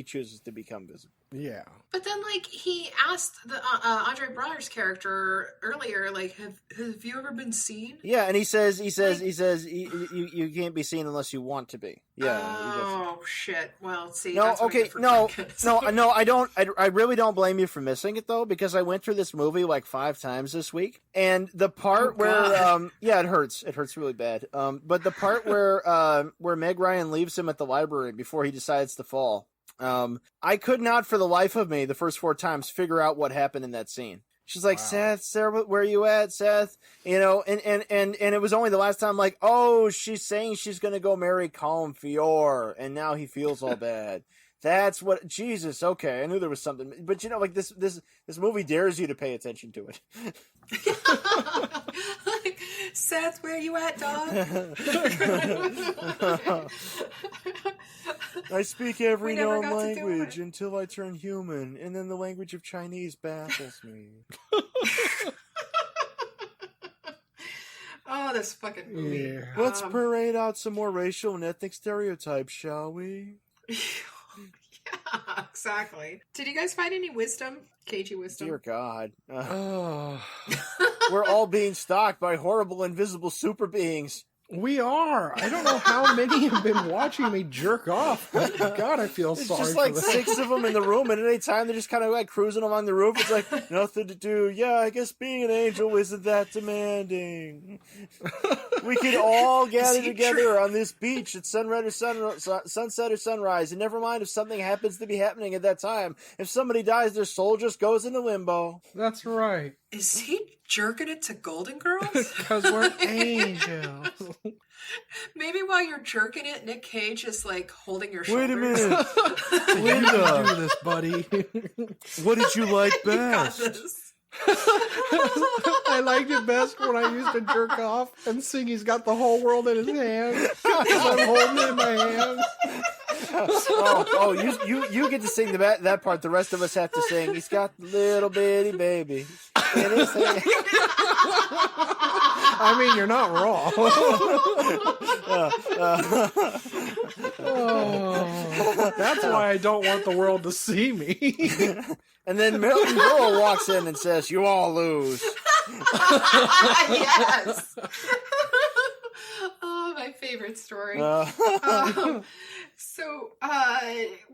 chooses to become visible. Yeah. But then, like, he asked the Andre Braugher's character earlier, like, have you ever been seen? Yeah, and he says you can't be seen unless you want to be. Yeah. Oh shit. Well, see. No, that's what I okay, get for no, kids. no, I don't. I really don't blame you for missing it though, because I went through this movie like 5 times this week, and the part where, yeah, it hurts really bad. But the part where Meg Ryan leaves him at the library before he decides to fall, I could not for the life of me the first 4 times figure out what happened in that scene. She's like, wow. Seth, where are you at, Seth? You know, and it was only the last time, like, oh, she's saying she's going to go marry Colin Fior, and now he feels all bad. That's what, Jesus, okay, I knew there was something. But, you know, like, this movie dares you to pay attention to it. Like, Seth, where you at, dog? I speak every We never known got to do language it. until I turn human, and then the language of Chinese baffles me. Oh, this fucking movie. Yeah. Let's parade out some more racial and ethnic stereotypes, shall we? Yeah, exactly. Did you guys find any wisdom? Cagey wisdom? Dear God. Oh. We're all being stalked by horrible invisible super beings. We are. I don't know how many have been watching me jerk off. But God, I feel It's sorry just for like them. 6 of them in the room, and at any time they're just kind of like cruising along the roof. It's like, nothing to do. Yeah, I guess being an angel isn't that demanding. We could all gather together on this beach at sunset or sunrise, and never mind if something happens to be happening at that time. If somebody dies, their soul just goes into limbo. That's right. Is he jerking it to Golden Girls? Because we're angels. Maybe while you're jerking it, Nick Cage is like holding your Wait a shoulders. minute. You can do this, buddy. What did you like You got best? this. I liked it best when I used to jerk off and sing He's Got the Whole World in His Hands. I'm holding it in my hands. You get to sing that part. The rest of us have to sing. He's got the little bitty baby in his hand. I mean, you're not wrong. Oh, that's why I don't want the world to see me. And then Milton Berle walks in and says, "You all lose." Yes. Oh, my favorite story. So,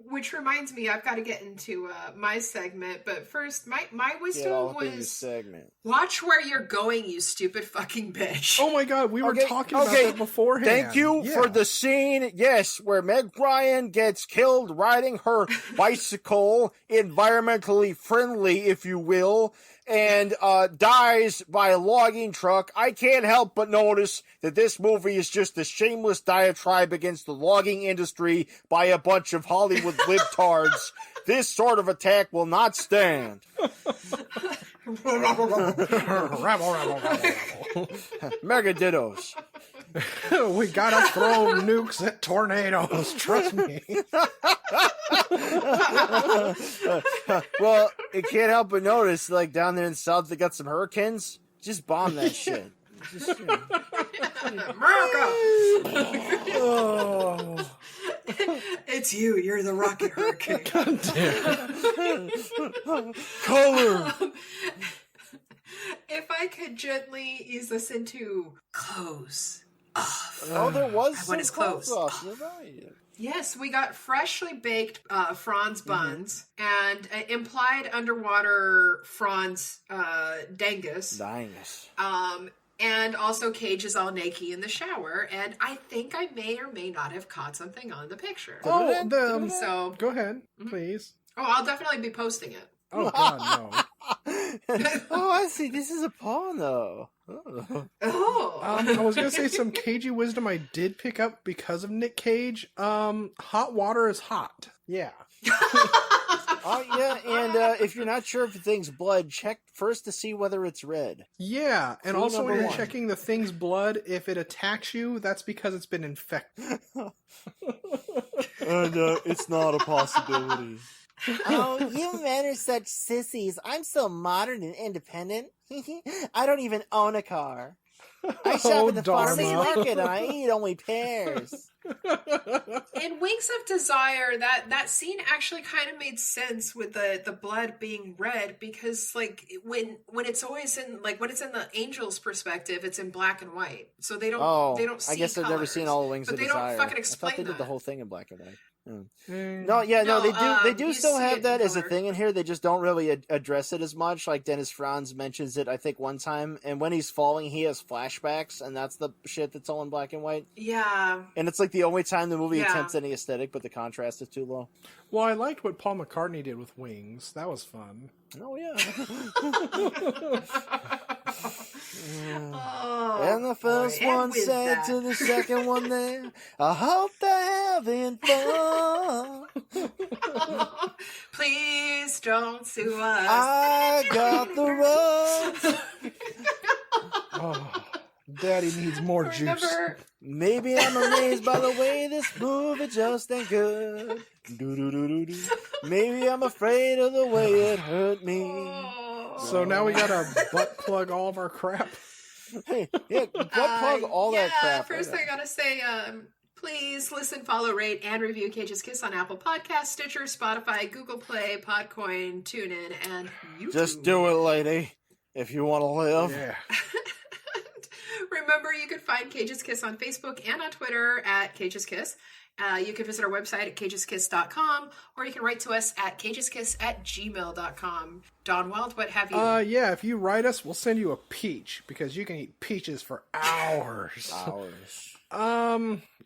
which reminds me, I've got to get into my segment. But first, my Get wisdom all up in your was segment. watch where you're going, you stupid fucking bitch. Oh my God, we were talking about that beforehand. Thank you for the scene, yes, where Meg Ryan gets killed riding her bicycle, environmentally friendly, if you will, and dies by a logging truck. I can't help but notice that this movie is just a shameless diatribe against the logging industry by a bunch of Hollywood libtards. This sort of attack will not stand. Rabble, rabble, rabble. Mega dittos. We gotta throw nukes at tornadoes. Trust me. Well, it can't help but notice, like down there in the south, they got some hurricanes. Just bomb that shit. Just, you know. America! Oh. It's you. You're the rocket hurricane. Color. If I could gently ease us into close off. Oh, there was When it's some cold closed. frost. You're right. Yes, we got freshly baked Franz buns and implied underwater Franz dangus. Dingus. And also Cage is all naked in the shower, and I think I may or may not have caught something on the picture. Oh, So, go ahead, please. oh, I'll definitely be posting it. Oh God, no. Oh, I see. This is a pawn, though. Oh. Oh, I was gonna say some cagey wisdom I did pick up because of Nick Cage. Hot water is hot. Yeah. Oh, yeah, and if you're not sure if the thing's blood, check first to see whether it's red. Yeah, and Clue also when number you're one. checking the thing's blood, if it attacks you, that's because it's been infected. And it's not a possibility. Oh, you men are such sissies. I'm so modern and independent. I don't even own a car. I shop Oh, at the farmer's Dharma. market and I eat only pears. in Wings of Desire, that scene actually kind of made sense with the blood being red, because like when it's always in, like when it's in the angel's perspective, it's in black and white, so they don't see I guess I've never seen all the Wings but of they Desire. don't fucking I explain thought they did the that. whole thing in black and white. No, No, they do you still see have it that in as a color. thing in here. They just don't really address it as much. Like Dennis Franz mentions it, I think, one time. And when he's falling, he has flashbacks, and that's the shit that's all in black and white. Yeah. And it's like the only time the movie Yeah. attempts any aesthetic, but the contrast is too low. Well, I liked what Paul McCartney did with Wings. That was fun. Oh yeah. Oh, And the first boy. And one with said that- to the second one there, I hope they're having fun. Please don't sue us. I got the rose. Oh, Daddy needs more juice. Remember, Maybe I'm amazed by the way this movie just ain't good. Do-do-do-do-do. Maybe I'm afraid of the way it hurt me. So now we gotta butt plug all of our crap. Hey, yeah, butt plug all that crap. First, right I gotta say, please listen, follow, rate, and review Cage's Kiss on Apple Podcasts, Stitcher, Spotify, Google Play, Podcoin, TuneIn, and YouTube. Just do it, lady, if you want to live. Yeah. Remember, you can find Cage's Kiss on Facebook and on Twitter at Cage's Kiss. You can visit our website at cageskiss.com, or you can write to us at cageskiss@gmail.com. Don Wild, what have you? Yeah, if you write us, we'll send you a peach, because you can eat peaches for hours. Hours.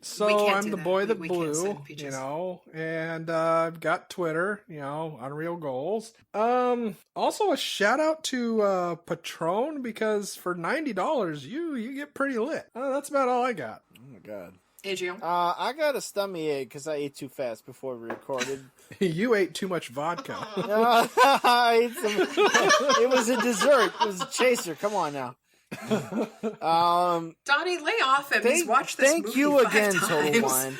So We can't I'm do the that. boy that We can't blew, send peaches. you know, and I've got Twitter, you know, Unreal Goals. Also a shout out to Patron, because for $90 you get pretty lit. That's about all I got. Oh my god. Adrian. I got a stomach ache because I ate too fast before we recorded. You ate too much vodka. I ate some. It was a dessert. It was a chaser. Come on now. Donnie, lay off him. He's watched this thank movie you 5 again, Total times. Wine.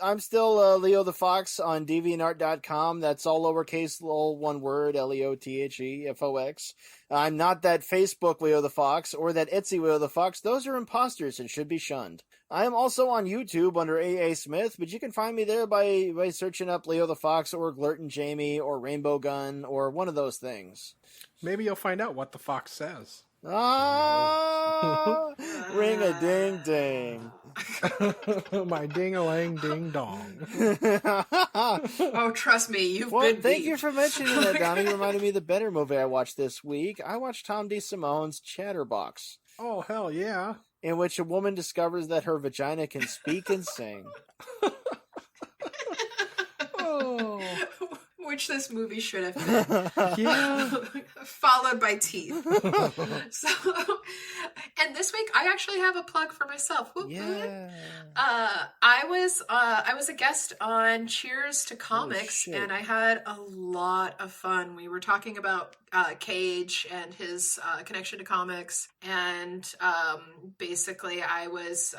I'm still Leo the Fox on deviantart.com. That's all lowercase, all one word, LeoTheFox. I'm not that Facebook Leo the Fox or that Etsy Leo the Fox. Those are imposters and should be shunned. I am also on YouTube under AA Smith, but you can find me there by searching up Leo the Fox or Glurton Jamie or Rainbow Gun or one of those things. Maybe you'll find out what the fox says. Ah, ring a ding ding. My ding-a-lang ding-dong. Oh, trust me, you've Well, been thank beat. you for mentioning that, Donnie. You reminded me of the better movie I watched this week. I watched Tom DeSimone's Chatterbox, Oh, hell yeah. in which a woman discovers that her vagina can speak and sing. Oh, Which this movie should have been. yeah. Followed by teeth. So, and this week I actually have a plug for myself. Whoop, whoop. Yeah. I was a guest on Cheers to Comics, shit. and I had a lot of fun. We were talking about Cage and his connection to comics, and basically I was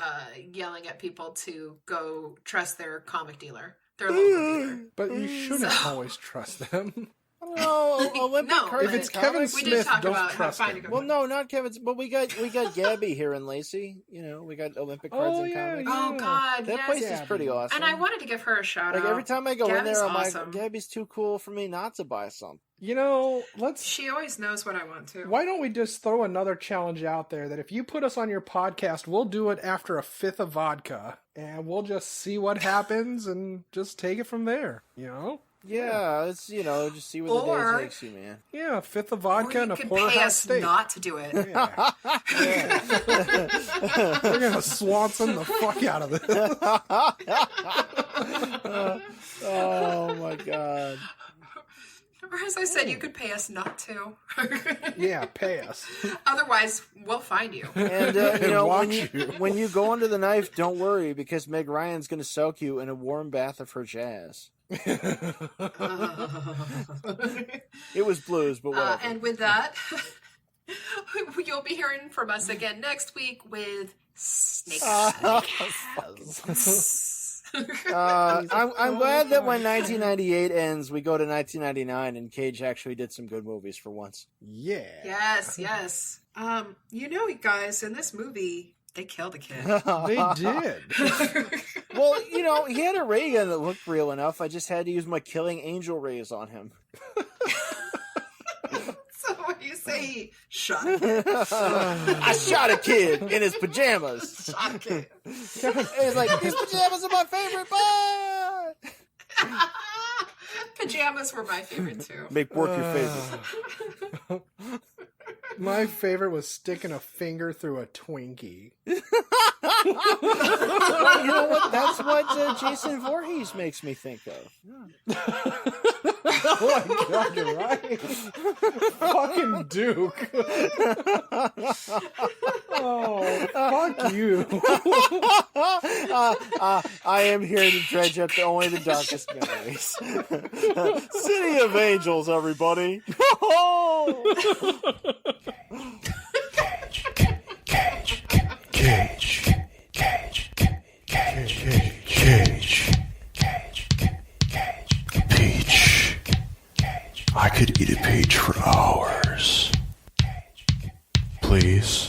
yelling at people to go trust their comic dealer, their local dealer. But you shouldn't always trust them. No, Olympic No. cards If it's and Kevin comics? We did Smith, talk don't about how to trust find a him. good Well, one. no, not Kevin. But we got Gabby here in Lacey. You know, we got Olympic cards Oh, and yeah, comics. Oh God, That yes. place is Gabby. pretty awesome. And I wanted to give her a shout like out. every time I go in Gabby's there, I'm awesome. like, Gabby's too cool for me not to buy something. You know, let's. She always knows what I want to. Why don't we just throw another challenge out there that if you put us on your podcast, we'll do it after a fifth of vodka, and we'll just see what happens and just take it from there. You know? Yeah, it's just see where the Or- day takes you, man. Yeah, a fifth of Or vodka you and a could porterhouse pay us steak. not to do it. Yeah. We're gonna Swanson the fuck out of this. Oh my god. Or as I said, you could pay us not to. Yeah, pay us. Otherwise, we'll find you. And Watch when you go under the knife, don't worry because Meg Ryan's going to soak you in a warm bath of her jazz. It was blues, but whatever. And with that, you'll be hearing from us again next week with Snake Eyes. I'm glad that when 1998 ends, we go to 1999, and Cage actually did some good movies for once. Yeah. Yes. You guys, in this movie, they killed a kid. They did. Well, he had a ray gun that looked real enough. I just had to use my killing angel rays on him. So when you say he shot a kid, I shot a kid in his pajamas. shot a kid. He's like, his pajamas are my favorite. Bye. Pajamas were my favorite too. Make work your favorite. My favorite was sticking a finger through a Twinkie. You know what? That's what Jason Voorhees makes me think of. Oh my god, you're right. Fucking Duke. Oh, fuck you. I am here to dredge up only the darkest memories. City of Angels, everybody. Peach. I could eat a peach for hours. Please.